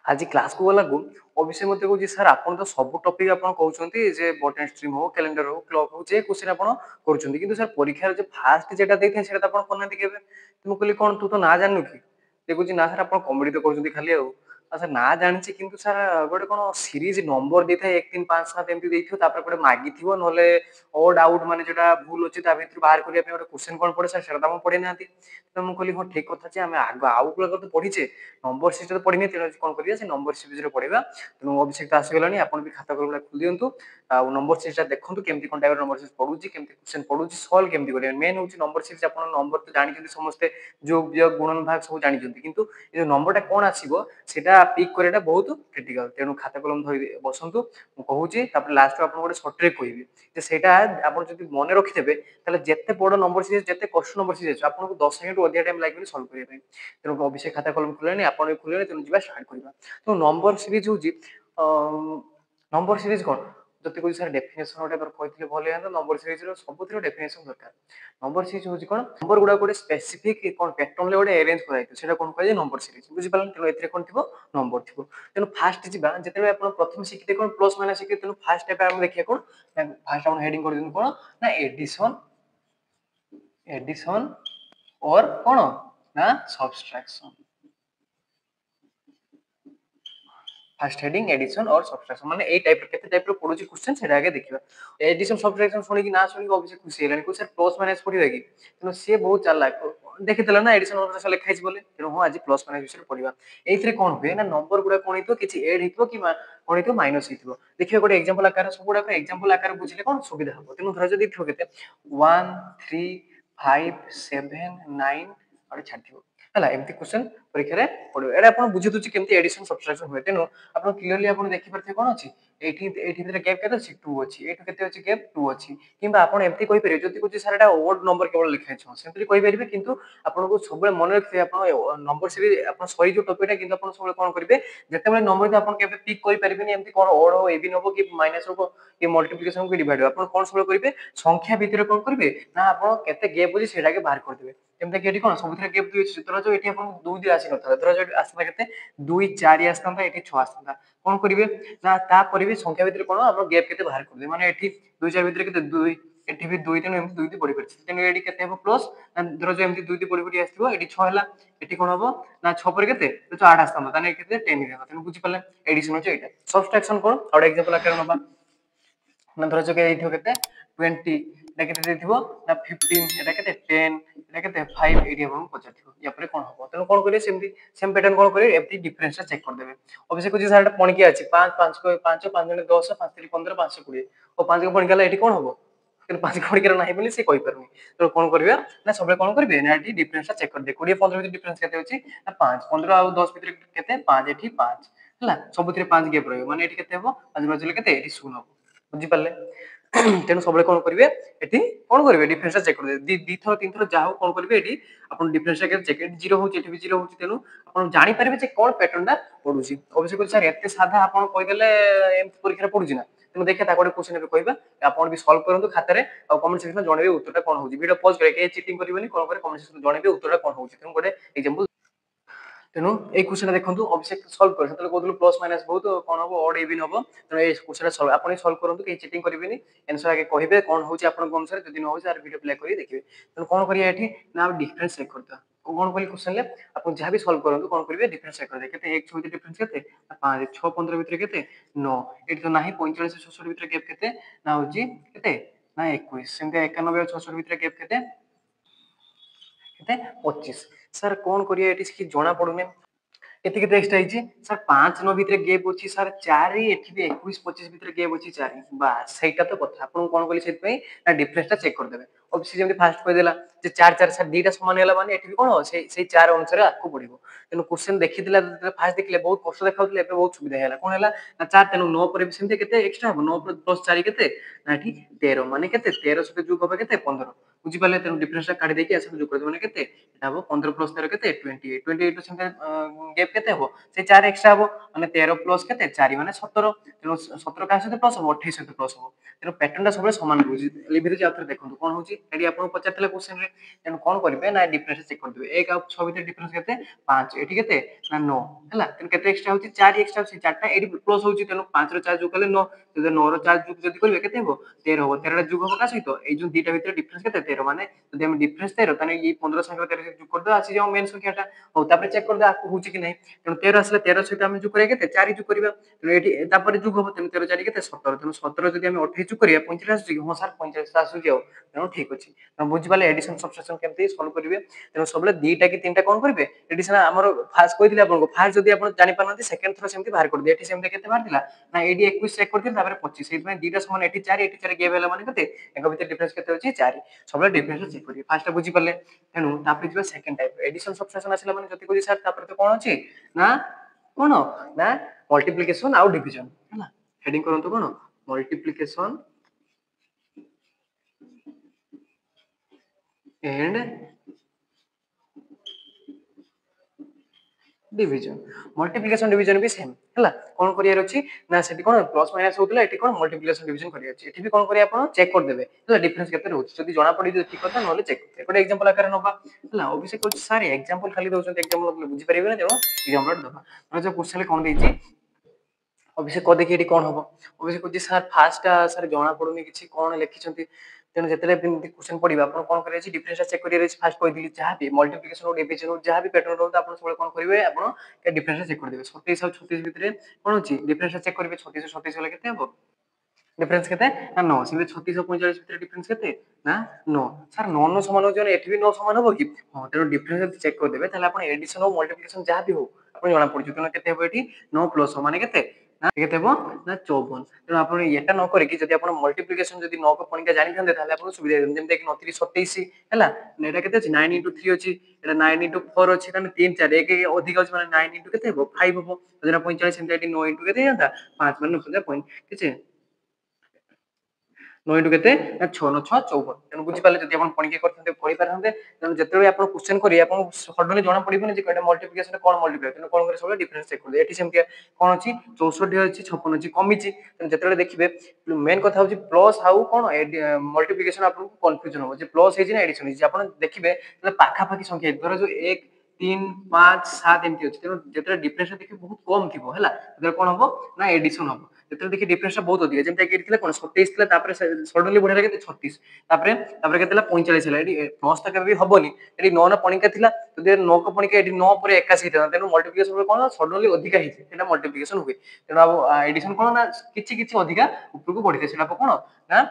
आज क्लास को गला अभिषेक मत कह सर आप तो सब टपिक आप कहते जे बटन स्ट्रीम हो कैलेंडर हो क्लब हो जे क्वेश्चन आप कर सर परीक्षा फास्ट जेटा देते हैं आप करना के तुम कहली कौन तू तो ना जानू कि देखुची ना सर आप कमेडी तो कर खाली सर ना जानी कि सर गोटे कौन सीरीज नंबर दे था 1 3 5 7 एमती गोटे मागी ना ओड आउट मान जो भूल अच्छे बाहर करने गोटे क्वेश्चन कौन पड़े सर से पढ़े ना तो मुझे कहली हाँ ठीक कथा आम आग आउ गुला तो पढ़ीचे नंबर सीरीज तो पढ़ी तेणु कौन करिए नंबर सीरीज पढ़ा तेणु अभिषेक तो आसगलानी आप भी खाता कलम खोल दिंतु आ नंबर सीरीज देखो केमती कौन टाइप नंबर सीरीज पढ़ुची केमती क्वेश्चन पढ़ुची सल्व केमती करेंगे मेन हूँ नंबर सीरीज आप नंबर तो जानते समस्ते जो वियोग गुणन भाग सब जानते किंतु ये नंबरटा कौन आसो सेटा पिक कराटा बहुत क्रिटिकल तेणु खाता कलम धरी बसतु मुझे कहूँ लास्ट आप गोटे सर्ट ट्रिक कहबी सेटा आप मन रखिथे जिते बड़ नंबर सीरीज जिते कष्ट नंबर सीरीज आपको 10 मिनट अधिक टाइम लगे सल्व करने तेणु अभिषेक खाता कलम खोलेनी आप खोलेनी तेणु जी स्टार्ट करवा तो नंबर सीरीज हूँ नंबर सीरीज कौन जब कह सर डेफिनेसन गोटे कहते भले नंबर सीरीज सब डेफिनेसन दरकार नंबर सीरीज हूँ कौन नंबर गुड़ा गोटे स्पेसिफिक कौन पैटर्न गोटे अरेंज कराई कौन कह नंबर सीरीज बुझिपारे तेणु ए कौन थी नंबर थी तेणु फास्ट जावा जिते आप प्रथम शिखते कौन प्लस माइनस शिखते तेणु फास्ट देखिए कौन फास्ट आप हेडिंग कर दिन कौन ना एडिशन एडिशन और कौन ना सब्सट्रैक्शन फास्ट हेडिंग एडिशन और सब्सट्रैक्शन माने ए टाइप केते टाइप रो पडुची क्वेश्चन सेटा आगे देखिबा एडिशन सब्सट्रैक्शन सुनी कि ना सुनी कि अभिषेक खुशी हेलानी को सर प्लस माइनस पढिबा कि तेनो से बहुत चालाक देखितला ना एडिशन सब्सट्रैक्शन लिखा हिच बोले तेनो हो आज प्लस माइनस विषय पढिबा एथरे कोन होय ना नंबर गुडा कोन हितो किछि ऐड हितो कि कोन हितो माइनस हितो देखिबा गोटे एग्जांपल आकार सब गुडा एग्जांपल आकार बुझिले कोन सुविधा हो तेनो धर जदी थो केते 1 3 5 7 9 और छाटिबो हला एमती क्वेश्चन परीक्षा रे पढिबो एडा आपण बुझि दोछि केमती एडिशन सब्सट्रैक्शन होय तेनो आपण क्लियरली आपण देखि परथे कोन अछि 80 भितर गैप केते अछि 2 अछि एटु केते अछि गैप 2 अछि किबा आपण एमती कहि परिबे जति कुछि सर एटा ओड नंबर केवल लिखा छ सेमती कहि परिबे किंतु आपण को सबले मन रखिबे आपण नंबर सीरीज आपण सही जो टॉपिक किंतु आपण सबले कोन करिवे जते बेले नंबर आपण केबे पिक करि परिबेनी एमती कोन ओड हो एबी नबो कि माइनस हो कि मल्टीप्लिकेशन कि डिवाइड आपण कोन सबले करिवे संख्या भितर कोन करिवे ना आपण केते गैप अछि सेटा के बाहर कर देबे एमते केटी कोन सबथरे गैप दुई अछि तोरा जो एठी आपण 2 दि आसी नथला तोरा जो आसता केते 2 4 आसता एठी 6 आसता कोन करिवे ना ता परिबे संख्या भितर कोन हम गैप केते बाहर कर दे माने एठी 2 4 भितर केते 2 एठी भी 2 तेनु एमती 2 दि पड़ी परछि तेनु एठी केते हो प्लस धर जो एमती 2 दि पड़ी पड़ी आस्थिबो एठी 6 हला एठी कोन हबो ना 6 पर केते तो 8 आस्ता ताने केते 10 हिला तेनु बुझि पले एडिशन होचे एटा सब्सट्रैक्शन कोन और एग्जांपल आकार नबा ना धर जो के एठी केते 20 एटा केते देथिबो ना 15 एटा केते 10 एटा केते 5 एरिया हम पचाथिबो या परे कोन हबो तेनु कोन करिवे सेमती सेम पैटर्न कोन करिवे एफटी डिफरेंस चेक कर देबे अभिषेक कुछ सारा पणकी अछि 5 5 को 5 5 जने 10 5 3 15 520 ओ 5 को पणकाला एठी कोन हबो तेनु 5 को पणकेरा नाही बोली से कहि परमी तो कोन करिवे ना सबले कोन करिवे ना एठी डिफरेंस चेक कर दे 20 15 भीतर डिफरेंस केते अछि ना 5 15 और 10 भीतर केते 5 एठी 5 हला सबुथिरे 5 गैप रहयो माने एठी केते हबो आज बजले केते एठी 0 हबो बुझि पाले तेणु सब कौन करेंगे ये कौन करेंगे डिफरेंस चेक कर दी थर 3 थर जहाँ कौन करेंगे ये अपन डिफरेंस चेक जीरो हो भी जीरो हो तेणु आप जानी पारे कौन पैटर्न पड़ूसी अभिषेक सर एत साधा आप कहीदेले एमती परीक्षा पड़ूसी ना तेणु देखिए गोटे क्वेश्चन कहवा आप भी सल्व करूँ खाते कमेंट सेक्शन जनइबे उत्तर कौन हो वीडियो पॉज करेंगे चिटिंग करेंगे कौन करेंगे कमेंट सेक्शन जनइबे उत्तर कौन हो तेणु गोटे एग्जांपल तेणु ये क्वेश्चन देखो अभिषेक सल्व कर कहूँ प्लस माइनस बहुत कौन हम ओड इवन हम तेणु ये क्वेश्चन सल्व आप सल्व करूँ कहीं चिटिंग करेंगे आंसर आगे कहे कौन हो अनुसार जब न हो वीडियो प्ले कर देखिए तेणु कौन करिए ना डिफरेंस चेक करता कौन कह क्वेश्चन आप जहाँ भी सल्व करूँ कौन करेंगे डिफरेंस चेक करेंगे एक छः डिफरेंस के 5 6 15 भर के 9 ये तो ना 45 66 भर गैप के ना हूँ के ना 21 सेमती 91 66 भर गैप के 25 सर कौन करिए ये जना पड़ूनी एति केते एक्स्ट्रा हिची सर 5 9 भीतर गैप अछि सर 4 एठी भी 21 25 भीतर गैप अछि 4 बस सेटा तो कथा आपन कोन कहली सेत पई ना डिफरेंस ता चेक कर देबे अब सी जेमति फास्ट कह देला जे 4 4 सर दीटा समान हैला माने एठी भी कोन से 4 अनुसार आकु पड़िबो तेनु क्वेश्चन देखि दिला फास्ट देखले बहुत कष्ट देखाउतले एबे बहुत सुविधा हैला कोन हैला ना 4 तेनु 9 पर भी सेमति केते एक्स्ट्रा हो 9 प्लस 4 केते ना एठी 13 माने केते 13 सते जोग होबे केते 15 बुझि पाले तेनु डिफरेंस ता काढी देकी आसे जोग कर माने केते एटा हो 15 प्लस 13 केते 28 28 सेमति गैप केते हो से 4 एक्स्ट्रा हो ମାନେ 13 ପ୍ଲସ୍ କେତେ 4 ମାନେ 17 ତେଣୁ 17 କାହା ସହିତ ପ୍ଲସ୍ ହବ 28 ସହିତ ପ୍ଲସ୍ ହବ ତେଣୁ ପ୍ୟାଟର୍ନଟା ସବୁବେଳେ ସମାନ ରହୁଛି ଲିଭିରେ ଆଉ ଥରେ ଦେଖନ୍ତୁ କ'ଣ ହଉଛି ଏଠି ଆପଣଙ୍କୁ ପଚାରିଥିଲା କ୍ୱେଶ୍ଚନରେ ତେଣୁ କ'ଣ କରିବେ ନା ଡିଫରେନ୍ସ ଚେକ୍ କରିଦେବେ 1 ଆଉ 6 ଭିତରେ ଡିଫରେନ୍ସ କେତେ 5 ଏଠି କେତେ ନା 9 ହେଲା ତେଣୁ କେତେ ଏକ୍ସଟ୍ରା ହଉଛି 4 ଏକ୍ସଟ୍ରା ହଉଛି 4ଟା ଏଠି ପ୍ଲସ୍ ହଉଛି ତେଣୁ 5 ର 4 ଯୋଗ କଲେ 9 ଯଦି 9 ର 4 ଯୋଗ ଯଦି କରିବେ କେତେ ହେବ 13 ହବ 13 ଟା ଯୋଗ ହବ କାହା ସହିତ ଏଇ ଯୋଉ ଦିଟା ଭିତରେ ଡିଫରେନ୍ସ କେତେ 13 ମାନେ ଯଦି ଆମେ ଡିଫରେନ୍ସ 13 ତାହେଲେ ଏଇ 15 ସାଙ୍ଗରେ 13 ଯୋଗ କରିଦେବା ଆସିଯିବ ମେନ୍ ସଂଖ୍ୟାଟା ହଉ ତାପରେ ଚେକ୍ କରିଦେବା ଆକୁ ହଉଛି କି ନାହିଁ ତେଣୁ 13 ଆସିଲେ 13 ସହିତ ଆମେ ଯୋଗ କରିବା କେତେ 4 ଯୋଗ କରିବା ତେଣୁ ଏଠି ତାପରେ ଯୋଗ ହବ ତେଣୁ 13 4 କେତେ 17 ତେଣୁ 17 ଯଦି ଆମେ 28 ଯୋଗ କରିବା 45 ଆସୁଛି କି ହଁ ସାର୍ 45 ଆସୁଛି ଆଉ ତେଣୁ ଠିକ ଅଛି ତେଣୁ ବୁଝିପାରିଲେ ଏଡିସନ ସବଟ୍ରାକ୍ସନ କେମିତି ସଲ୍ଭ କରିବେ ତେଣୁ ସବୁବେଳେ ଦିଟା କି ତିନିଟା କ'ଣ କରିବେ ଏଡିସନ ଆମର ଫାଷ୍ଟ କହିଥିଲି ଆପଣଙ୍କୁ ଫାଷ୍ଟ ଯଦି ଆପଣ ଜାଣିପାରୁନାହାନ୍ତି ସେକେଣ୍ଡ ଥର ସେମିତି ବାହାର କରିଦିଏ ଏଠି ସେମିତି କେତେ ବାହାରିଥିଲା ନା ଏଇଠି 21 ଚେକ୍ କରିଥିଲି ତାପରେ 25 ସେଇଥିପାଇଁ ଦିଟା ସମାନ ଏଠି 4 ଏଠି 4 ଗେପ୍ ହେଲା ମାନେ କେତେ ଏକ ଭିତରେ ଡିଫରେନ୍ସ କେତେ ଅଛି 4 ସବୁବେଳେ ଡିଫରେନ୍ସ ଚେକ୍ କରିବେ ଫାଷ୍ଟ ବୁଝିପାରିଲେ ତେଣୁ ତାପରେ ଯିବା ସେକେଣ୍ଡ ଟାଇପ ଏଡିସନ ସବଟ୍ରାକ୍ସନ ଆସିଲା ମାନେ ଯଦି କହୁଛି ସାର୍ ତାପରେ ତ କ'ଣ ଅଛି ନା କ'ଣ ନା ମଲ୍ଟିପ୍ଲିକେସନ ଆଉ ଡିଭିଜନ ହେଲା ହେଡିଂ କରନ୍ତୁ କ'ଣ multiplication and division multiplication division भी सेम हैला कोन करियर अछि ना सेठी कोन प्लस माइनस होतला एठी कोन मल्टीप्लिकेशन डिवीजन करियर अछि एठी भी कोन करिया आपण चेक कर देबे हैला डिफरेंस केते रहउछि जदी जणा पड़ी जे ठीक କଥା नहले चेक एकोटे एग्जांपल आकार नबा हैला ओबिसे कोच सार एग्जांपल खाली दउछन एग्जांपल बुझि परिबे ना जेनो एग्जांपल दबा और जो क्वेश्चन कोन देछि ओबिसे को देखि एठी कोन हबो ओबिसे कोछि सार फास्ट सार जणा पडुनी किछि कोन लेखिछंती तेणु जितने क्वेश्चन पढ़ा आप कौन कर डिफरेंस चेक करेंगे फास्ट कही जहाँ भी मल्टीप्लिकेशन हो डिविजन हो जहाँ भी पैटर्न रोज आप सब कौन करेंगे आप डिफरेंस चेक कर 27 और 36 भितर कौन अच्छी डिफरेंस चेक करेंगे 36 37 गले केते हबो डिफरेंस केते ना 9 सिंबे 36 और 45 भितर डिफरेंस केते ना 9 सर 9 9 समान हो जने एठी भी 9 समान हो कि हां तेणु डिफरेंस चेक कर देबे ताले आपण एडिशन और मल्टीप्लिकेशन जहाँ भी हो आपण जणा पड़छ तेणु केते हबो एठी 9 प्लस माने केते ना केते हबो ना 54 तेणु आपण एटा न करे कि जदी आपण मल्टीप्लिकेशन जदी 9 को पणिका जानि थांदे ताले आपण सुविधा जेम कि 29 27 हैला एटा केते अछि 9 * 3 अछि एटा 9 * 4 अछि ताने 3 4 एक अधिक अछि माने 9 * केते हबो 5 हबो जदि 45 सेम एटी 9 * केते जाता 5 माने 50 पॉइंट किछे 9 * केते 6 9 6 54 तेणु बुझी पाले जदि आपण पणिके करथांते पढि पारथांते तेणु जेतेबे आपण क्वेश्चन करी आपण सडनली जणा पडिबनी जे एटा मल्टीप्लिकेशन कोन मल्टीप्लाई तेणु कोन करे सब डिफरेंस चेक कर एटी सेम कोन अछि 64 अछि 56 अछि कमिछि तेणु जेतेबे देखिबे मेन कथा होछि प्लस हाउ कोन मल्टीप्लिकेशन आपन कंफ्यूजन हो जे प्लस हे ना एडिशन हे आपण देखिबे पाखा पाखी संख्या धर जो 1 3 5 7 एमती अछि तेणु जेतेबे डिफरेंस देखि बहुत कम थिबो हैला तेतबे कोन हबो ना एडिशन हबो जेतेबे देखि डिफरेंस बहुत अधिक जेमता कि थिले कोन 27 थिला तापर सडनली बढ़िया केते 36 तापर तापर केतेला 45 हैला एडी प्लस त केबे हबोनी एडी 9 न पणिका थिला जदि 9 को पणिका एडी 9 पर 81 था तेणु मल्टीप्लिकेशन कोन सडनली अधिक हिचे एटा मल्टीप्लिकेशन हुए तेणु अब एडिशन कोन ना किछि किछि अधिक ऊपर को बढ़िते सेटा कोन ना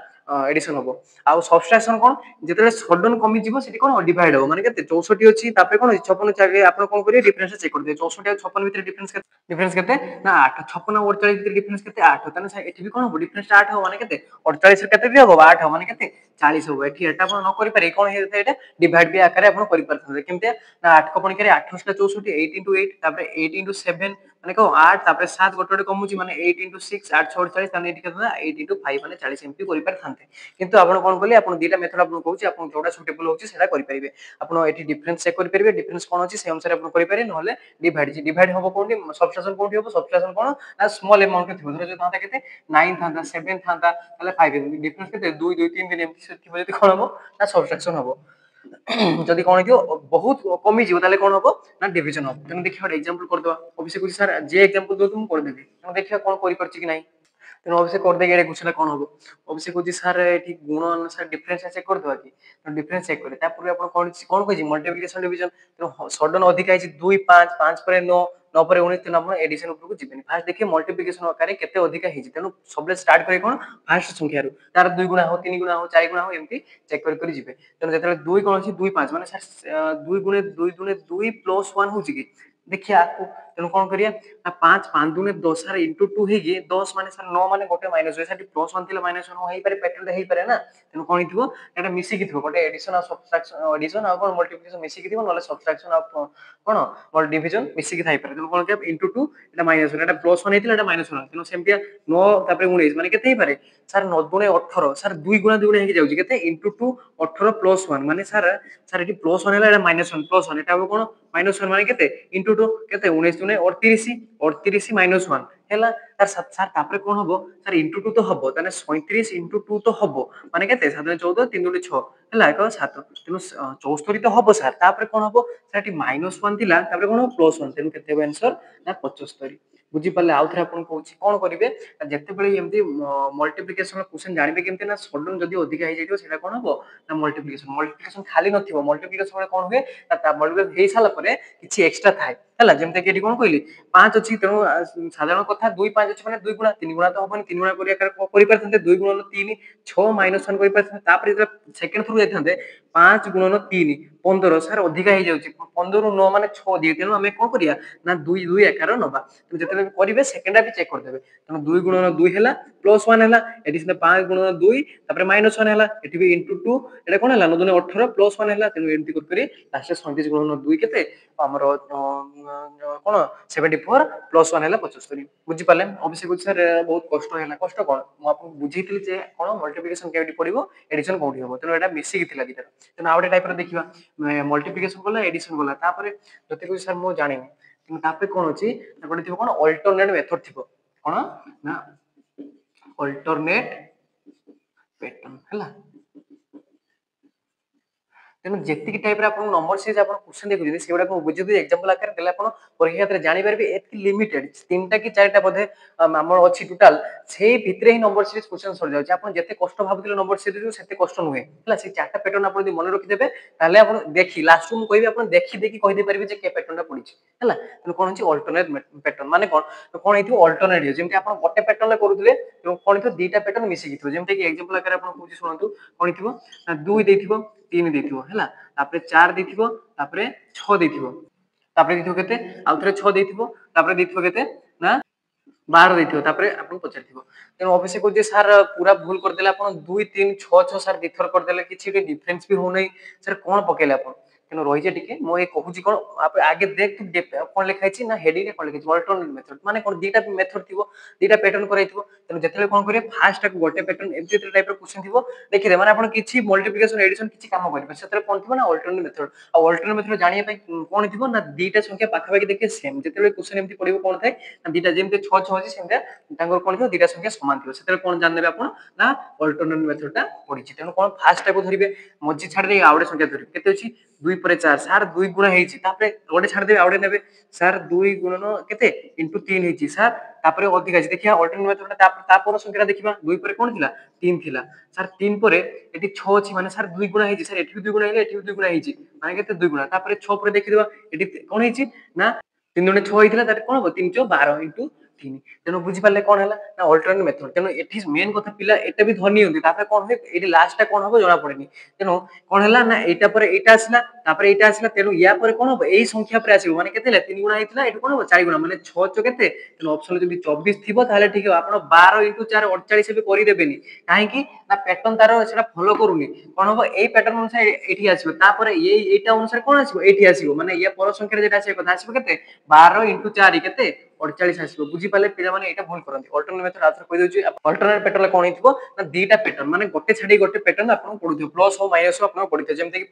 एडिशन हबो आ सबट्रैक्शन कोन जेतेबे सडन कमी जीवो सेठी कोन डिवाइड हो माने केते 64 अछि तापर कोन 56 चाहे आपण कोन करिए डिफरेंस चेक कर दे 64 और 56 भीतर डिफरेंस केते ना 8 56 और 48 भीतर डिफरेंस केते 8 ताने एठी भी कोन डिफरेंस 8 हो माने केते 48 रे केते भी हो 8 हो माने केते 40 हो एठी एटा आपण न करि पारे कोन हे एटा डिवाइड भी आकारे आपण करि परथां केमते ना 8 को पणिका 8 * 64 8 * 8 तापर 8 * 7 माने को 8 तापर 7 गोटे कमुची माने 8 * 6 8 6 48 ताने एठी केते 8 * 5 माने 40 एमपी करि परथांते किंतु आपण कोन कली आपण दीटा मेथड आपण कहूची आपण जोडा सुटेबल होची सेटा करि परिबे आपण एठी डिफरेंस चेक करि परिबे डिफरेंस कोन अछि से अनुसार आपण करि पारे नहले डिवाइड होबो कोन सबट्रैक्शन कोन होबो सबट्रैक्शन कोन ना स्मॉल अमाउंट थिबो धर जो थांता केते 9 थांता 7 थांता ताले 5 डिफरेंस केते 2 2 3 दिन एमपी थिबो जति कोन होबो ना सबट्रैक्शन होबो जदि कोन हियो बहुत कमी जीवो ताले कोन होबो ना डिवीजन होबो तने देखियो एग्जांपल कर दवा अभिषेक कुछ सर जे एग्जांपल दो तुम कर देबी तने देखियो कोन करि परछि कि नाही तेणु अभिषेक कर देगे क्वेश्चन कौन हम अभिषेक कौन सर ये गुण सर डिफरेंस चेक कर दवा कि डिफरेंस चेक करे तापर आपण कौन कौन कहि मल्टीप्लिकेशन डिवीजन तेणु सडन अधिक है 2 5 5 पर 9 9 पर 19 तेणु आपण एडिशन ऊपर को जिबेनी फास्ट देखिए मल्टीप्लिकेशन आकार केते अधिक है तेणु सबले स्टार्ट करे कोन फास्ट संख्या रु तार 2 गुणा हो 3 गुणा हो 4 गुणा हो एमती चेक कर जिबे तेणु जेते 2 कोन अछि 2 5 माने सर 2 गुणे 2 गुणे 2 प्लस 1 होछि कि देखिए आपको तेणु कौन करिया ना 5 5 दुने 10 सर इंटू 2 हे गे 10 माने सर 9 माने गोटे माइनस होय सर प्लस 1 थिला माइनस 1 हेई पारे पैटर्न हेई पारे ना तेणु कोन हिथिबो एटा मिसी कि थिबो गोटे एडिशन और सबट्रैक्शन एडिशन और कोन मल्टीप्लिकेशन मिसी कि थिबो नले सबट्रैक्शन और कोन मल डिवीजन मिसी कि थाई पारे तेणु कोन के इंटू 2 एटा माइनस 1 एटा प्लस 1 हेतिला एटा माइनस 1 तेणु सेमतिया 9 तापर 19 माने केते हेई पारे सर 9 दुने 18 सर 2 गुणा 2 गुणा हेई जाउची केते इंटू 2 18 प्लस 1 माने सर सर एटी प्लस 1 हेला एटा माइनस 1 प्लस 1 एटा कोन माइनस 1 माने केते इंटू 2 केते 19 दुने 38 38 माइनस 1 हैला तार सर तापर कोन हबो सर इनटू 2 तो हबो ताने 37 इनटू 2 तो हबो माने केते 7 दुने 14 3 दुने 6 हैला एक 7 तेनु 74 तो हबो सर तापर कोन हबो सर एटी माइनस 1 थिला तापर कोन प्लस 1 तेनु केते हो आंसर ना 75 बुझी पाले आउ थरे आपन कहूची कोन करिवे जेते बेले एमती मल्टीप्लिकेशन क्वेश्चन जानिबे केमते ना सडन जदी अधिक हे जाइतो सेटा कोन हबो ना मल्टीप्लिकेशन खाली नथिबो मल्टीप्लिकेशन कोन हुए ता मल्टीप्लिकेशन हे साला परे किछि एक्स्ट्रा थाए हला जेमते कि एटी कोन कहली 5 अछि तेनु साधारण कथा 2 5 अछि माने 2 गुणा 3 गुणा तो हबनी 3 गुणा करि परथन्ते 2 गुणन 3 6 माइनस 1 करि परथन्ते तापर जे सेकंड थ्रू जाइथन्ते 5 गुणन 3 15 सर अधिका हे जाउची 15 रु 9 माने 6 दिए तेनु हमें कोन करिया ना 2 2 11 नबा तो जेतले करिवे सेकंड भी चेक कर देबे तेनु 2 गुणन 2 हैला प्लस 1 हैला एटी से 5 गुणन 2 तापर माइनस 1 हैला एटी भी इनटू 2 एटा कोन हैला 9 दुने 18 प्लस 1 हैला तेनु एमटी कर करी लास्ट 37 गुणन 2 केते हमर कोन 74 प्लस 1 हैला 75 बुझी पाले अभिषेक सर बहुत कष्ट हैला कष्ट कोन म आपन बुझीतली जे कोन मल्टीप्लिकेशन केवडी पडिबो एडिशन कोठी हबो तेनु एटा मिसी किथिला दिटा तेनु आउटे टाइप रो देखिबा मल्टीप्लिकेशन कोला एडिशन कोला तापर जते को सर मो जानि किंतु तापर कोन अछि गोटे थिबो कोन अल्टरनेट मेथड थिबो कोन ना अल्टरनेट पैटर्न हैला तेणु जेतिक टाइप आप नंबर सीरीज आप क्वेश्चन देखुଛନ୍ତି ସେଗୁଡା ବୁଝିବେ एग्जांपल आकार देले आपण परीक्षा क्षेत्र जानि पारबे एत लिमिटेड तीनटा कि चारटा बोधे हमर अछि टोटल सेही भितरे ही नंबर सीरीज क्वेश्चन सर जाउछि आपण जते कष्ट भाबुथिले नंबर सीरीज सेते कष्ट नुहे हला से चारटा पैटर्न आपण यदि मन रखि देबे ताले आपण देखि लास्ट में कहबे आपण देखि देखि कहि दे पारबे जे के पैटर्न पडिछि हला तेणु कोन अछि अल्टरनेट पैटर्न माने कोन हेतु अल्टरनेट जेमति आपण गोटे पैटर्न करूथिले कोन हेतु दीटा पैटर्न मिसि किथो जेमति कि एग्जांपल आकार आपण कहूछि सुनंतु कोन हिथिबो 2 देथिबो 3 देथिबो हला तापरे 4 देथिबो तापरे 6 देथिबो तापरे देथिबो केते आउ थरे 6 देथिबो तापरे देथिबो केते ना 12 देथिबो तापरे आपन पछारथिबो तेनु ऑफिस को जे सर पूरा भूल कर देला आपन 2 3 6 6 सर दिथर कर देले किछि के डिफरेंस भी हो नै सर कोन पकेले आपन तेनु रहि जे टिके मो ए कहूची कोन आप आगे देख तू कोन लिखाइ छी ना हेडिंग रे कोन लिखाइ छी अल्टरनेट मेथड माने कोन दीटा मेथड थिबो दीटा पैटर्न कराइथिबो तेनु जतेले कोन करे फास्ट टाक गोटे पैटर्न एमती टाइप रो क्वेश्चन थिबो देखि दे माने आपन किछि मल्टीप्लिकेशन एडिशन किछि काम करबे सेतरे कोन थिबो ना अल्टरनेट मेथड आ अल्टरनेट मेथड जानिया पय कोन थिबो ना दीटा संख्या पाखा पाखी देखि सेम जतेले क्वेश्चन एमती पडिबो कोन थाय ना दीटा जेमते 6 6 अछि सेमते तांगर कोन थिबो दीटा संख्या समान थिबो सेतरे कोन जान देबे आपन ना अल्टरनेट मेथड टा पडिछि तेनु कोन फास्ट टाइप धरिबे मझी छाड़ दे आवडे संख्या धरिबे केते अछि 2 पर 4 सर 2 गुणा हेछि तापरे ओडे छाड़ देबे आवडे नेबे सर 2 गुणन केते इनटू 3 हेछि सर तापरे अधिक अछि देखिया अल्टरनेट मेथड तापर संख्या देखिबा 2 पर कोन थिला 3 थिला सर 3 परे एटी 6 अछि माने सर 2 गुणा हेछि सर एठी 2 गुणा हेले एठी 2 गुणा हेछि माने केते 2 गुणा तापरे 6 पर देखि देबा एटी कोन हेछि ना 3 दुने 6 हेतिला तारे कोन हो 3 6 12 इनटू 3 तेनु बुझी पाले कोन हला ना अल्टरनेट मेथड तेनु एठी मेन कथा पिला एटा भी धरनी होंदी तापर कोन होय एटी लास्ट टा कोन हो जणा पड़ेनी तेनु कोन हला ना एटा पर एटा आसला तापर एटा आसला तेनु या पर कोन हो एई संख्या पर आसीबो माने केते 3 गुणा हेतिला एठी कोन हो 4 गुणा माने 6 6 केते तेनु ऑप्शन जदी 24 थिबो ताले ठीक हो आपण 12 4 48 भी करि देबेनी काहे कि ना पैटर्न तारो सेटा फॉलो करूनी कोन हो एई पैटर्न अनुसार एठी आसीबो तापर एटा अनुसार कोन आसीबो एठी आसीबो माने या पर संख्या जेटा आसीबो कथा आसीबो केते 12 4 केते 48 आसीबो बुझी पाले पिला माने एटा भूल करंती अल्टरनेट मेथड आथर कहि दोची अल्टरनेट पैटर्न कोन हिथिबो ना दीटा पैटर्न माने गोटे छाडी गोटे पैटर्न आपन पडुथिबो प्लस हो माइनस हो आपन पडुथिबो जेमते कि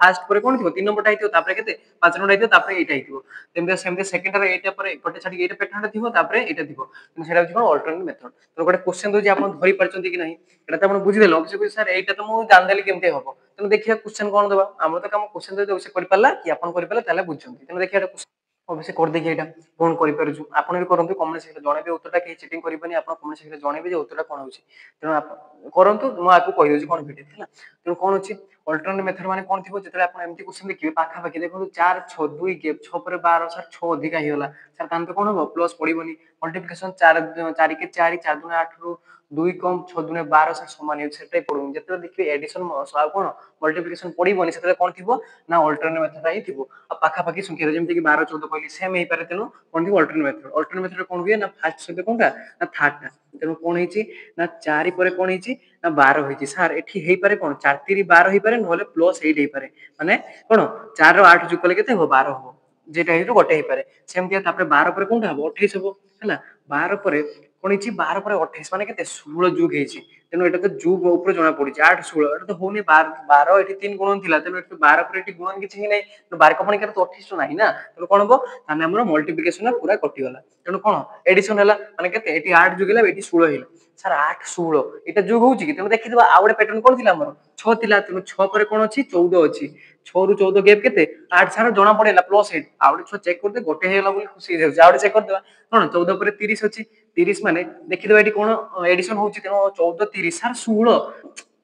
फास्ट पर कोन थिबो 3 नंबर टा हिथिबो तापर केते 5 नंबर हिथिबो तापर एटा हिथिबो जेमते सेमते सेकंड रे एटा पर गोटे छाडी एटा पैटर्न थिबो तापर एटा थिबो କିନ୍ତୁ ସେଟା ହେଉଛି କଣ ଅଲ୍ଟରନେଟ୍ ମେଥଡ ତେଣୁ ଗୋଟେ କ୍ୱେଶ୍ଚन ଦଉଛି ଆପଣ ଧରି ପାରୁଛନ୍ତି କି ନାହିଁ ଏଟା ତ ଆପଣ ବୁଝିଦେଲେ ଅଭିଷେକ ସାର୍ ଏଇଟା ତ ମୁଁ ଜାଣିଦେଲି କେମିତି ହବ ତେଣୁ ଦେଖିବା କ୍ୱେଶ୍ଚନ କଣ ଦେବା ଆମର ତ କାମ କ୍ୱେଶ୍ଚନ ଯଦି ଅଭିଷେକ କରିପାରିଲା କି ଆପଣ କରିପାରିଲେ ତାହେଲେ ବୁଝୁଛନ୍ତି ତେଣୁ ଦେଖିବା অবশ্যই କରିଦେଇକି ଏଇଟା କଣ କରିପାରୁଛୁ ଆପଣ ବି କରନ୍ତୁ କମେଣ୍ଟ ସେକ୍ସନରେ ଜଣେଇବେ ଉତ୍ତରଟା କେହି ଚିଟିଂ କରିବେନି ଆପଣ କମେଣ୍ଟ ସେକ୍ସନରେ ଜଣେଇବେ ଯେ ଉତ୍ତରଟା କଣ ହେଉଛି ତେଣୁ ଆପଣ କରନ୍ତୁ ମୁଁ ଆକୁ କହିଦେଉଛି କଣ ଭିଡ଼ିଓ ହେଲା ତେଣୁ କଣ ଅଛି ଅଲ୍ଟରନେଟ୍ ମେଥଡ ମାନେ କଣ ଥିବ ଯେତେବେଳେ ଆପଣ ଏମିତି କ୍ୱେଶ୍ଚନ ଦେଖିବେ ପାଖାପାଖି ଦେଖନ୍ତୁ 4 6 2 ଗେପ୍ 6 ପରେ 12 ସାର୍ 6 ଅଧିକା ହେଇଗଲା ସାର୍ ତାହେଲେ ତ କଣ ହବ ପ୍ଲସ୍ ପଡ଼ିବନି ମଲ୍ଟିପ୍ଲିକେସନ 4 के 4 4 दुने 8 रु 2 कम 6 दुने 12 से समान है सेटा पड़ुन जेते देखिए एडिशन आ कोन मल्टीप्लिकेशन पड़िबोनी सेते कोन थिबो ना अल्टरनेट मेथड ही थिबो आ पाखा पाखी संख्या जेमते कि 12 14 कहली सेम हे पारे तेनु कोन थिबो अल्टरनेट मेथड कोन हुए ना फर्स्ट संख्या कोनटा ना थर्ड टा तेनु कोन हेची ना 4 परे कोन हेची ना 12 हेची सर एठी हे पारे कोन 4 3 12 हे पारे नहले प्लस 8 हे पारे माने कोन 4 रो 8 जुकले केते हो 12 हो जेटा हेतु गोटे हे पारे सेमतिया तापर 12 पर कोनटा हो 28 हो हैला 12 पर কোন ହେଇଛି 12 ପରେ 28 ମାନେ କେତେ 16 যোগ ହେଇଛି ତେଣୁ ଏଟା ତ ଯୋଗ ଉପରେ ଜଣା ପଡୁଛି 8 16 ଏଟା ତ ହଉନି 12 ଏଠି 3 ଗୁଣନ ଥିଲା ତେଣୁ ଏଠି 12 ପରେ ଏଠି ଗୁଣନ କିଛି ହିଁ ନାହିଁ ତେଣୁ 12 କପଣିକାର ତ 28 ତ ନାହିଁ ନା ତେଣୁ କଣ ହବ ତାହେଲେ ଆମର ମଲ୍ଟିପ୍ଲିକେସନ ପୁରା କଟିଗଲା ତେଣୁ କଣ ଏଡିସନ ହେଲା ମାନେ କେତେ ଏଠି 8 ଯୋଗ ହେଲା ଏଠି 16 ହେଲା ସାର୍ 8 16 এটা যোগ হଉଛି কি তেଣু ଦେଖିଥିବା ଆଉ ଗୋଟେ প্যাটার্ন কোন ଥିଲା ଆମର 6 ଥିଲା ତେଣୁ 6 ପରେ কোন ଅଛି 14 ଅଛି 6 ରୁ 14 ଗ୍ୟାପ୍ କେତେ 8 ସାର ଜଣା ପଡିଲା ପ୍ଲସ୍ 8 ଆଉ ଗୋଟେ ଛୁଆ ଚେକ୍ କରିଦେ ଗୋଟେ ହେଇଗଲା ବୋଲି ଖୁସି ହେଇଯାଉଛି ଆଉ ଗୋଟେ ଚେକ୍ କରିଦେବା କଣ 14 ପରେ 30 ଅଛି 30 ମାନେ ଦେଖିଦେବା ଏଠି କଣ ଏଡିସନ ହଉଛି ତେଣୁ 14 30 ସାର୍ 16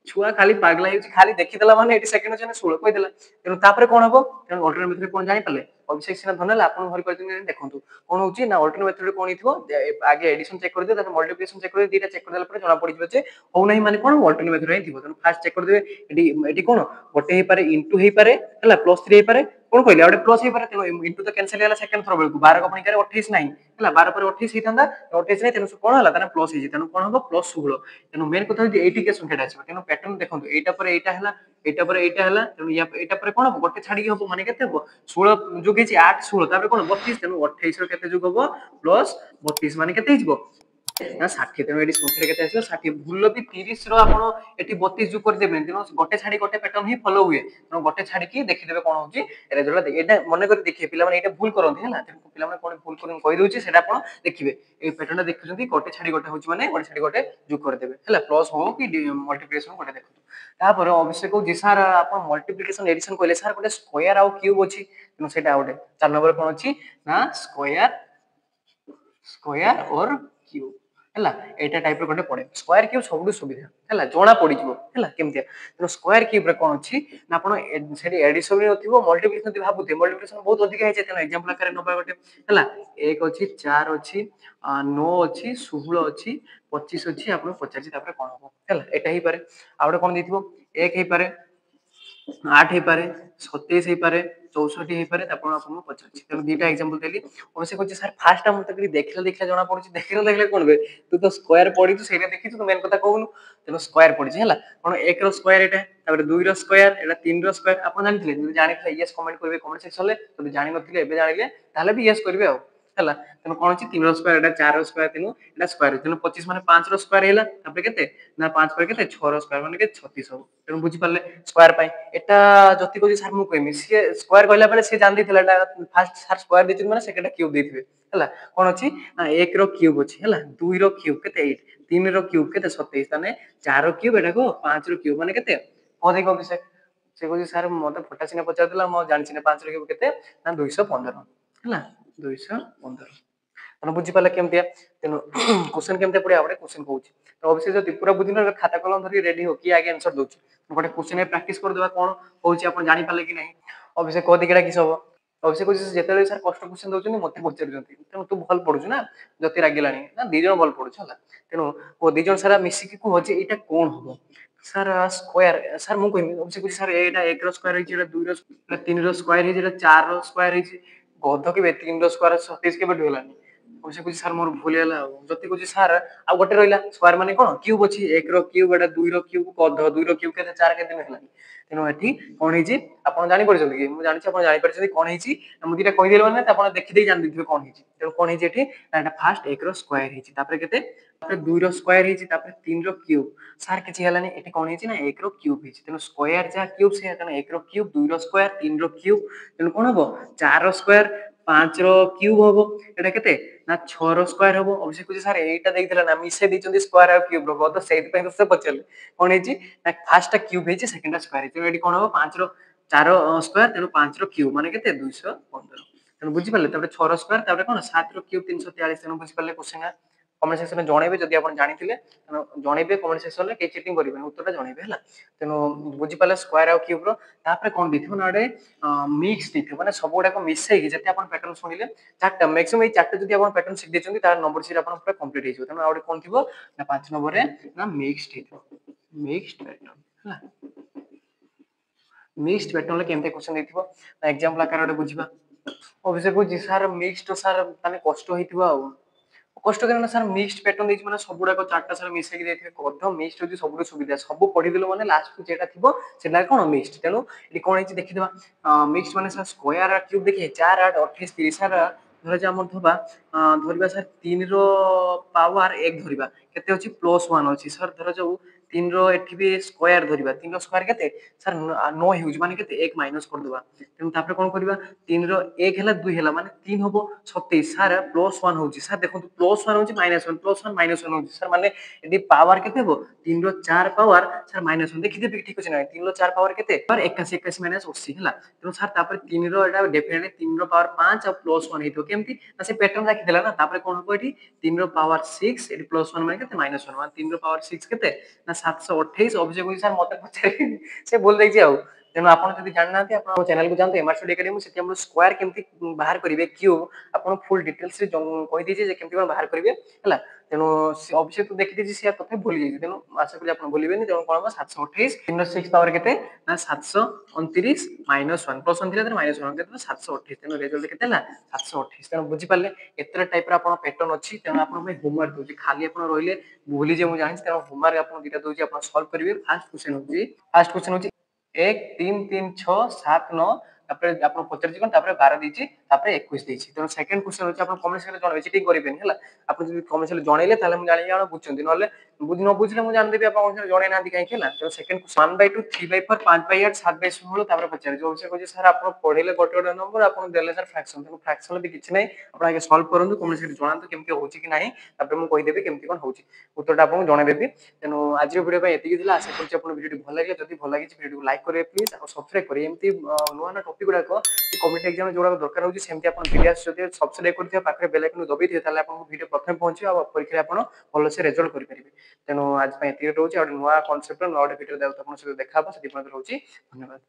ଛୁଆ ଖାଲି ପାଗଲା ହେଇଛି ଖାଲି ଦେଖିଦେଲା ମାନେ ଏଠି ସେକେଣ୍ଡ ଅଛି 16 କହିଦେଲା ତେଣୁ ତାପରେ କଣ ହବ ତେଣୁ ଅଲ୍ଟରନେଟ୍ ମେଥଡରେ କଣ ଜାଣିପାରିଲେ ଅଭିଷେକ ସିନା ଧରିନେଲା ଆପଣ ଧରି ପାରୁଛନ୍ତି ଦେଖନ୍ତୁ କଣ ହଉଛି ନା ଅଲ୍ଟରନେଟ୍ ମେଥଡରେ କଣ ହେଇଥିବ ଆଗେ ଏଡିସନ ଚେକ୍ କରିଦିଅ ତାପରେ ମଲ୍ଟିପ୍ଲିକେସନ ଚେକ୍ କରିଦିଅ ଦିଟା ଚେକ୍ କରିଦେଲା ପରେ ଜଣା ପଡିଯିବ ଯେ ହଉ ନାହିଁ ମାନେ କଣ ଅଲ୍ଟରନେଟ୍ ମେଥଡରେ ହିଁ ଥିବ ତେଣୁ ଫାର୍ଷ୍ଟ ଚେକ୍ କରିଦେବେ ଏଠି ଏଠି କଣ ଗୋଟେ ହେଇପାରେ ଇଣ୍ଟୁ ହେଇପାରେ ହେଲା +3 ହେଇପାରେ କଣ କହିଲେ ଆଉ ଗୋଟେ ପ୍ଲସ୍ ହେଇପାରେ ତେଣୁ ଇଣ୍ଟୁ ତ କ୍ୟାନ୍ସେଲ ହେଇଗଲା ସେକେଣ୍ଡ ଥର ବେଳକୁ 12 କପଣିକାରେ 28 ନାହିଁ ହେଲା 12 ପରେ 28 ହେଇଥାନ୍ତା 28 ନାହିଁ ତେଣୁ କଣ ହେଲା ତାହେଲେ ପ୍ଲସ୍ ହେଇଛି ତେଣୁ କଣ ହବ +16 ତେଣୁ ମେନ୍ କଥା ହଉଛି ଏଇଠି କେ ସଂଖ୍ୟାଟା ଆସିବ ତେଣୁ ପ୍ୟାଟର୍ନ ଦେଖନ୍ତୁ ଏଇଟା ପରେ ଏଇଟା ହେଲା ଏଇଟା ପରେ ଏଇଟା ହେଲା ତେଣୁ ଏଇଟା ପରେ କଣ ହବ ଗୋଟେ ଛାଡିକି ହବ ମାନେ କେତେ ହବ 16 ଯୋଗ ହେଇଛି 8 16 ତାପରେ କଣ 32 ତେଣୁ 28 ର କେତେ ଯୋଗ ହବ +32 ମାନେ କେତେ ହେଇଯିବ ନା 60 ତେଣୁ ଏଠି ସଂଖ୍ୟାରେ କେତେ ଆସିବ 60 ଭୁଲ ବି 30 ର ଆପଣ ଏଠି 32 ଯୋଗ କରିଦେବେନି ତେଣୁ ଗୋଟେ ଛାଡି ଗୋଟେ ପ୍ୟାଟର୍ନ ହିଁ ଫଲୋ ହୁଏ ତେଣୁ ଗୋଟେ ଛାଡିକି ଦେଖିଦେବେ କଣ ହଉଛି ରେଜଲ୍ଟ ଏଇଟା ମନେ କରି ଦେଖିବେ ପିଲାମାନେ ଏଇଟା ଭୁଲ କରନ୍ତି ହେଲା ତେଣୁ ପିଲାମାନେ କଣ ଭୁଲ କରନ୍ତି କହିଦଉଛି ସେଟା ଆପଣ ଦେଖିବେ এই প্যাটার্নটা দেখুଛନ୍ତି ଗୋଟେ ଛାଡି ଗୋଟେ ହଉଛି ମାନେ ଗୋଟେ ଛାଡି ଗୋଟେ ଯୋଗ କରିଦେବେ ହେଲା ପ୍ଲସ୍ ହଉ କି ମଲ୍ଟିପ୍ଲିକେସନ ଗୋଟେ ଦେଖନ୍ତୁ ତାପରେ ଅଭିଷେକ କହୁଛି ସାର୍ ଆପଣ ମଲ୍ଟିପ୍ଲିକେସନ ଏଡିସନ କହିଲେ ସାର୍ ଗୋଟେ ସ୍କୋୟାର ଆଉ କ୍ୟୁବ ଅଛି ତେଣୁ ସେଇଟା ଗୋଟେ 4 ନମ୍ବର କଣ ଅଛି ନା ସ୍କୋୟାର और क्यूब ହେଲା ଏଇଟା ଟାଇପ ର ଗୋଟେ ପଡେ ସ୍କୋୟାର କ୍ୟୁବ ସବୁଠୁ ସୁବିଧା ହେଲା ଜଣା ପଡିଯିବ ହେଲା କେମିତିଆ ତେଣୁ ସ୍କୋୟାର କ୍ୟୁବ ରେ କଣ ଅଛି ନା ଆପଣ ସେଠି ଏଡିସନ ବି ନଥିବ ମଲ୍ଟିପ୍ଲିକେସନ ଯଦି ଭାବୁଥିବେ ମଲ୍ଟିପ୍ଲିକେସନ ବହୁତ ଅଧିକା ହେଇଯାଏ ତେଣୁ ଏକ୍ସାମ୍ପଲ ଆକାରରେ ନବା ଗୋଟେ ହେଲା 1 ଅଛି 4 ଅଛି 9 ଅଛି 16 ଅଛି 25 ଅଛି ଆପଣଙ୍କୁ ପଚାରିଛି ତାପରେ କଣ ହବ ହେଲା ଏଇଟା ହେଇପାରେ ଆଉ ଗୋଟେ କଣ ଦେଇଥିବ 1 ହେଇପାରେ 8 ହେଇପାରେ 27 ହେଇପାରେ 64 ହେଇପାରେ ଆପଣ ଆପଣଙ୍କୁ ପଚାରୁଛି ତେଣୁ ଦିଟା ଏକ୍ସାମ୍ପଲ ଦେଲି ଅବଶ୍ୟ କହୁଛି ସାର୍ ଫାର୍ଷ୍ଟ ମୁଁ ତ ଦେଖିଲେ ଜଣା ପଡୁଛି ଦେଖିଲେ କଣ ହୁଏ ତୁ ତ ସ୍କୋୟାର ପଢିଛୁ ସେଇଟା ଦେଖିଛୁ ତୁ ମେନ୍ କଥା କହୁନୁ ତେଣୁ ସ୍କୋୟାର ପଡିଛି ହେଲା କଣ 1 ର ସ୍କୋୟାର ଏଇଟା ତାପରେ 2 ର ସ୍କୋୟାର ଏଇଟା 3 ର ସ୍କୋୟାର ଆପଣ ଜାଣିଥିଲେ ଯଦି ଜାଣିଥିଲେ ୟେସ୍ କମେଣ୍ଟ କରିବେ କମେଣ୍ଟ ସେକ୍ସନରେ ଯଦି ଜାଣିନଥିଲେ ଏବେ ଜାଣିଲେ ତାହେଲେ ବି ୟେସ୍ କରିବେ ଆଉ ହେଲା ତେଣୁ କଣ ଅଛି 3 ର ସ୍କୋୟାର ଏଟା 4 ର ସ୍କୋୟାର ତେଣୁ ଏଟା ସ୍କୋୟାର ତେଣୁ 25 ମାନେ 5 ର ସ୍କୋୟାର ହେଲା ତାପରେ କେତେ ନା 5 ପରେ କେତେ 6 ର ସ୍କୋୟାର ମାନେ କେତେ 36 ହବ ତେଣୁ ବୁଝି ପାରିଲେ ସ୍କୋୟାର ପାଇଁ ଏଟା ଯଦି କହୁଛି ସାର୍ ମୁଁ କହିମି ସିଏ ସ୍କୋୟାର କହିଲା ବେଳେ ସିଏ ଜାଣି ଦେଇଥିଲା ଏଟା ଫାର୍ଷ୍ଟ ସାର୍ ସ୍କୋୟାର ଦେଇଛନ୍ତି ମାନେ ସେକେଣ୍ଡ କ୍ୟୁବ ଦେଇଥିବେ ହେଲା କଣ ଅଛି ନା 1 ର କ୍ୟୁବ ଅଛି ହେଲା 2 ର କ୍ୟୁବ କେତେ 8 3 ର କ୍ୟୁବ କେତେ 27 ତାନେ 4 ର କ୍ୟୁବ ଏଟାକୁ 5 ର କ୍ୟୁବ ମାନେ କେତେ ଅଧିକ ଅଭିଷେକ ସେ କହୁଛି ସାର୍ ମତେ ଫଟାସିନା ପଚାରୁଥିଲା ମୁଁ ଜାଣିଛି ନା 5 ର କ୍ୟୁବ କେତେ ନା 215 ହେଲା 215 ତେଣୁ ବୁଝିପାରିଲେ କେମିତିଆ ତେଣୁ କ୍ୱେଶ୍ଚନ କେମିତିଆ ପଡିବ ଗୋଟେ କ୍ୱେଶ୍ଚନ କହୁଛି ତ ଅବଶ୍ୟ ଯଦି ପୁରା ବୁଝିନ ଖାତା କଲମ ଧରି ରେଡି ହୋ କି ଆଗେ ଆନ୍ସର ଦଉଛି ଗୋଟେ କ୍ୱେଶ୍ଚନ ପ୍ରାକ୍ଟିସ କରିଦେବା କଣ ହଉଛି ଆପଣ ଜାଣିପାରିଲେ କି ନାହିଁ ଅବଶ୍ୟ କହ ଦିଟା କିସ ହବ ଅବଶ୍ୟ କହୁଛି ଯେତେବେଳେ ସାର୍ କଷ୍ଟ କ୍ୱେଶ୍ଚନ ଦଉଛନ୍ତି ମତେ ପଚାରୁଛନ୍ତି ତେଣୁ ତୁ ଭଲ ପଢୁଛୁ ନା ଯଦି ରାଗିଲାଣି ନା ଦି ଜଣ ଭଲ ପଢୁଛୁ ହେଲା ତେଣୁ ଦି ଜଣ ସାରା ମିଶିକି କୁହ ଯେ ଏଇଟା କଣ ହବ ସାର୍ ସ୍କୋୟାର ସାର୍ ମୁଁ କହିବି ଅବଶ୍ୟ କହୁଛି ସାର୍ ଏଇଟା 1 ର ସ୍କୋୟାର ହେଇଛି ଏଇଟା 2 ର 3 ର ସ୍କୋୟାର ହେଇଛି ଏଇଟା 4 ର ସ୍କୋୟାର ହେଇଛି ଗଧ କେବେ 3 ର ସ୍କୋୟାର 27 କେବେଠୁ ହେଲାନି ଅବଶ୍ୟ କହୁଛି ସାର୍ ମୋର ଭୁଲ ହେଲା ଆଉ ଯଦି କହୁଛି ସାର୍ ଆଉ ଗୋଟେ ରହିଲା ସ୍କୋୟାର ମାନେ କଣ କ୍ୟୁବ ଅଛି 1 ର କ୍ୟୁବ ଏଟା 2 ର କ୍ୟୁବ ଗଧ 2 ର କ୍ୟୁବ କେତେ 4 କେତେ ହେଲାନି ତେଣୁ ଏଠି କଣ ହେଇଛି ଆପଣ ଜାଣିପାରୁଛନ୍ତି କି ମୁଁ ଜାଣିଛି ଆପଣ ଜାଣିପାରୁଛନ୍ତି କଣ ହେଇଛି ମୁଁ ଦିଟା କହିଦେଲି ମାନେ ଆପଣ ଦେଖିଦେଇ ଜାଣିଦେଇଥିବେ କଣ ହେଇଛି ତେଣୁ କଣ ହେଇଛି ଏଠି ନା ଏଟା ଫାର୍ଷ୍ଟ 1 ର ସ୍କୋୟାର ହେଇଛି ତାପରେ କେତେ ତାପରେ 2 ର ସ୍କୋୟାର ହେଇଛି ତାପରେ 3 ର କ୍ୟୁବ ସାର୍ କିଛି ହେଲାନି ଏଠି କଣ ହେଇଛି ନା 1 ର କ୍ୟୁବ ହେଇଛି ତେଣୁ ସ୍କୋୟାର ଯାହା କ୍ୟୁବ ସେଇଆ ତେଣୁ 1 ର କ୍ୟୁବ 2 ର ସ୍କୋୟାର 3 ର କ୍ୟୁବ ତେଣୁ କଣ ହବ 4 ର ସ୍କୋୟାର 5 ର କ୍ୟୁବ ହବ ଏଟା କେତେ ନା 6 ର ସ୍କୋୟାର ହବ ଅବଶ୍ୟ କହୁଛି ସାର୍ ଏଇଟା ଦେଇଥିଲା ନା ମିଶେଇ ଦେଇଛନ୍ତି ସ୍କୋୟାର ଆଉ କ୍ୟୁବ ର ତ ସେଇଥିପାଇଁ ତ ସେ ପଚାରିଲେ କଣ ହେଇଛି ନା ଫାର୍ଷ୍ଟଟା କ୍ୟୁବ ହେଇଛି ସେକେଣ୍ଡଟା ସ୍କୋୟାର ହେଇଛି ତେଣୁ ଏଠି କଣ ହବ 5 ର 4 ସ୍କୋୟାର ତେଣୁ 5 ର କ୍ୟୁବ ମାନେ କେତେ 215 ତେଣୁ ବୁଝିପାରିଲେ ତାପରେ 6 ର ସ୍କୋୟାର ତାପରେ କଣ 7 ର କ୍ୟୁବ 343 ତେଣୁ ବୁଝିପାରିଲେ କ୍ୱେଶ୍ଚନ କମେଣ୍ଟ ସେକ୍ସନରେ ଜଣେଇବେ ଯଦି ଆପଣ ଜାଣିଥିଲେ ତେଣୁ ଜଣେଇବେ କମେଣ୍ଟ ସେକ୍ସନରେ କେହି ଚିଟିଂ କରିବେନି ଉତ୍ତରଟା ଜଣେଇବେ ହେଲା ତେଣୁ ବୁଝିପାରିଲେ ସ୍କୋୟାର ଆଉ କ୍ୟୁବ ର ତାପରେ କଣ ଦେଇଥିବ ନା ଗୋଟେ ମିକ୍ସ ଦେଇଥିବ ମାନେ ସବୁ ଗୁଡାକ ମିଶେଇକି ଯେତେ ଆପଣ ପ୍ୟାଟର୍ନ ଶୁଣିଲେ ଚାରଟା ମ୍ୟାକ୍ସିମମ୍ ଏଇ ଚାରଟା ଯଦି ଆପଣ ପ୍ୟାଟର୍ନ ଶିଖି ଦେଇଛନ୍ତି ତାର ନମ୍ବର ସିଟ୍ ଆପଣ ପୁରା କମ୍ପ୍ଲିଟ୍ ହେଇଯିବ ତେଣୁ ଆଉ ଗୋଟେ କଣ ଥିବ ନା 5 ନମ୍ବରରେ ନା ମିକ୍ସଡ ହେଇଥିବ ମିକ୍ସଡ ପ୍ୟାଟର୍ନ ହେଲା ମିକ୍ସଡ ପ୍ୟାଟର୍ନରେ କେମିତି କ୍ୱେଶ୍ଚନ ଦେଇଥିବ ନା ଏକ୍ସାମ୍ପଲ ଆକାରରେ ଗୋଟେ ବୁଝିବା ଅଭିଷେକ କହୁଛି ସାର୍ ମିକ୍ସଡ ସାର୍ ମାନେ କଷ୍ଟ ହେଇଥିବ ଆଉ କଷ୍ଟ କାରଣ ସାର୍ ମିକ୍ସଡ ପ୍ୟାଟର୍ନ ଦେଇଛି ମାନେ ସବୁଗୁଡାକ ଚାରଟା ସାର୍ ମିଶେଇକି ଦେଇଥିବେ କଦ ମିକ୍ସଡ ହଉଛି ସବୁଠୁ ସୁବିଧା ସବୁ ପଢିଦେଲୁ ମାନେ ଲାଷ୍ଟକୁ ଯେଟା ଥିବ ସେଟା କଣ ମିକ୍ସଡ ତେଣୁ ଏଠି କଣ ହେଇଛି ଦେଖିଦେବା ମିକ୍ସଡ ମାନେ ସାର୍ ସ୍କୋୟାର କ୍ୟୁବ ଦେଖିଏ 4 8 28 30 ସାର୍ ଧରାଯାଉ ଆମର ଧରିବା ସାର୍ 3 ର ପାୱାର 1 ଧରିବା କେତେ ଅଛି +1 ଅଛି ସାର୍ ଧରାଯାଉ 3 ର ଏଠି ବି ସ୍କୋୟାର ଧରିବା 3 ର ସ୍କୋୟାର କେତେ ସାର୍ 9 ହେଉଛି ମାନେ କେତେ 1 ମାଇନସ୍ କରିଦେବା ତେଣୁ ତାପରେ କ'ଣ କରିବା 3 ର 1 ହେଲା 2 ହେଲା ମାନେ 3 ହବ 27 ସାର୍ +1 ହେଉଛି ସାର୍ ଦେଖନ୍ତୁ +1 ହେଉଛି -1 +1 -1 ହେଉଛି ସାର୍ ମାନେ ଏଠି ପାୱାର କେତେ ହେବ 3 ର 4 ପାୱାର ସାର୍ -1 ଦେଖିଦେବେ ଠିକ ଅଛି ନା 3 ର 4 ପାୱାର କେତେ 81 81 -80 ହେଲା ତେଣୁ ସାର୍ ତାପରେ 3 ର ଏଟା ଡେଫିନେଟଲି 3 ର ପାୱାର 5 ଆଉ +1 ହେଇଥିବ କେମିତି ନା ସେ ପ୍ୟାଟର୍ନ ଦେଖିଦେଲା ନା ତାପରେ କ'ଣ ହବ ଏଠି 3 ର ପାୱାର 6 ଏଠି +1 ମାନେ କେତେ -1 ମାନେ 3 ର ପାୱାର 6 କେତେ ନା 728 ଅଭିଷେକ କହୁଛି ସାର୍ ମତେ ପଚାରିନି ସେ ଭୁଲ ଦେଇଛି ଆଉ ତେଣୁ ଆପଣ ଯଦି ଜାଣିନାହାନ୍ତି ଆପଣ ଆମ ଚ୍ୟାନେଲକୁ ଯାଆନ୍ତୁ ଏମଆର ଷ୍ଟଡି ଏକାଡେମୀ ସେଠି ଆମର ସ୍କୋୟାର କେମିତି ବାହାର କରିବେ କ୍ୟୁବ ଆପଣ ଫୁଲ ଡିଟେଲ୍ସରେ କହିଦେଇଛି ଯେ କେମିତି କ'ଣ ବାହାର କରିବେ ହେଲା ତେଣୁ ଅଭିଷେକ ଦେଖିଦେଇଛି ସେ ତଥାପି ଭୁଲି ଯାଇଛି ତେଣୁ ଆଶା କরি ଆପଣ ଭୁଲିବେନି ତେଣୁ କ'ଣ ହବ 728 3 ର 6 ପାୱାର କେତେ ନା 729 -1 +1 ଥିଲା -1 କେତେ 728 ତେଣୁ ରେଜଲ୍ଟ କେତେ ହେଲା 728 ତେଣୁ ବୁଝିପାରିଲେ ଏତେଟା ଟାଇପର ଆପଣ ପ୍ୟାଟର୍ନ ଅଛି ତେଣୁ ଆପଣଙ୍କ ପାଇଁ ହୋମୱାର୍କ ଦଉଛି ଖାଲି ଆପଣ ରହିଲେ ଭୁଲିଯିବେ ମୁଁ ଜାଣିଛି ତେଣୁ ହୋମୱାର୍କ ଆପଣ ଦୁଇଟା ଦଉଛି ଆପଣ ସଲ୍ଭ କରିବେ ଫାର୍ଷ୍ଟ କ୍ୱେଶ୍ଚନ ହେଉଛି 1 3 3 6 7 9 ତାପରେ ଆପଣ ପଚାରିଛି କ'ଣ ତାପରେ 12 ଦେଇଛି ତାପରେ 21 ଦେଇଛି ତେଣୁ ସେକେଣ୍ଡ କ୍ୱେଶ୍ଚନ ହେଉଛି ଆପଣ କମେଣ୍ଟ ସେକ୍ସନରେ ଜଣାଇବେ ଚିଟିଂ କରିବେନି ହେଲା ଆପଣ ଯଦି କମେଣ୍ଟ ସେକ୍ସନରେ ଜଣେଇଲେ ତାହେଲେ ମୁଁ ଜାଣିବି ଆପଣ ବୁଝୁଛନ୍ତି ନହେଲେ ନ ବୁଝିଲେ ମୁଁ ଜାଣିଦେବି ଆପଣ ଜଣେଇ ନାହାନ୍ତି କାହିଁକି ହେଲା ତେଣୁ ସେକେଣ୍ଡ 1/2 3/4 5/8 7/16 ତାପରେ ପଚାରିଛି ସେ କହୁଛି ସାର୍ ଆପଣ ପଢିଲେ ଗୋଟେ ଗୋଟେ ନମ୍ବର ଆପଣ ଦେଲେ ସାର୍ ଫ୍ରାକ୍ସନ ତେଣୁ ଫ୍ରାକ୍ସନ ବି କିଛି ନାହିଁ ଆପଣ ଆଗେ ସଲ୍ଭ କରନ୍ତୁ କମେଣ୍ଟ ସେକ୍ସନରେ ଜଣାନ୍ତୁ କେମିତି ହେଉଛି କି ନାହିଁ ତାପରେ ମୁଁ କହିଦେବି କେମିତି କ'ଣ ହେଉଛି ଉତ୍ତରଟା ଆପଣଙ୍କୁ ଜଣାଇଦେବି ତେଣୁ ଆଜିର ଭିଡ଼ିଓ ପାଇଁ ଏତିକି ଥିଲା ଆଶା କରୁଛି ଆପଣଙ୍କୁ ଭିଡ଼ିଓଟି ଭଲ ଲାଗିଲା ଯଦି ଭଲ ଲାଗିଛି ଭିଡ଼ିଓକୁ ଲାଇକ୍ କରିବେ ପ୍ଲିଜ୍ ଆଉ ସବସ୍କ୍ରାଇବ୍ କରିବେ ଏମିତି ନୂଆ ନୂଆ ଟପିକ୍ ଗୁଡ଼ାକ କମ୍ପିଟେଟିଭ୍ ଏକ୍ସାମ୍ ଯୋଉଗୁଡ଼ାକ ଦରକାର ହେଉଛି ସେମିତି ଆପଣ ଭିଡ଼ିଓ ଯଦି ସବସ୍କ୍ରାଇବ୍ କରିଥିବେ ପାଖରେ ବେଲ୍ ଆଇକନ୍ ଦବେଇଥିବେ ତାହେଲେ ଆପଣଙ୍କୁ ଭିଡ଼ିଓ ପ୍ରଥମେ ପହଞ୍ଚିବ ଆଉ ପରୀକ୍ଷାରେ ଆପଣ ଭଲସେ ରେଜଲ୍ଟ କରିପାରିବେ ତେଣୁ ଆଜି ପାଇଁ ଏତିକି ରହୁଛି ଆଉ ନୂଆ କନସେପ୍ଟ ନୂଆ ଗୋଟେ ଭିଡ଼ିଓ ଆପଣଙ୍କ ସହିତ ଦେଖା ହେବ ସେଥିପାଇଁ ରହୁଛି ଧନ୍ୟବାଦ।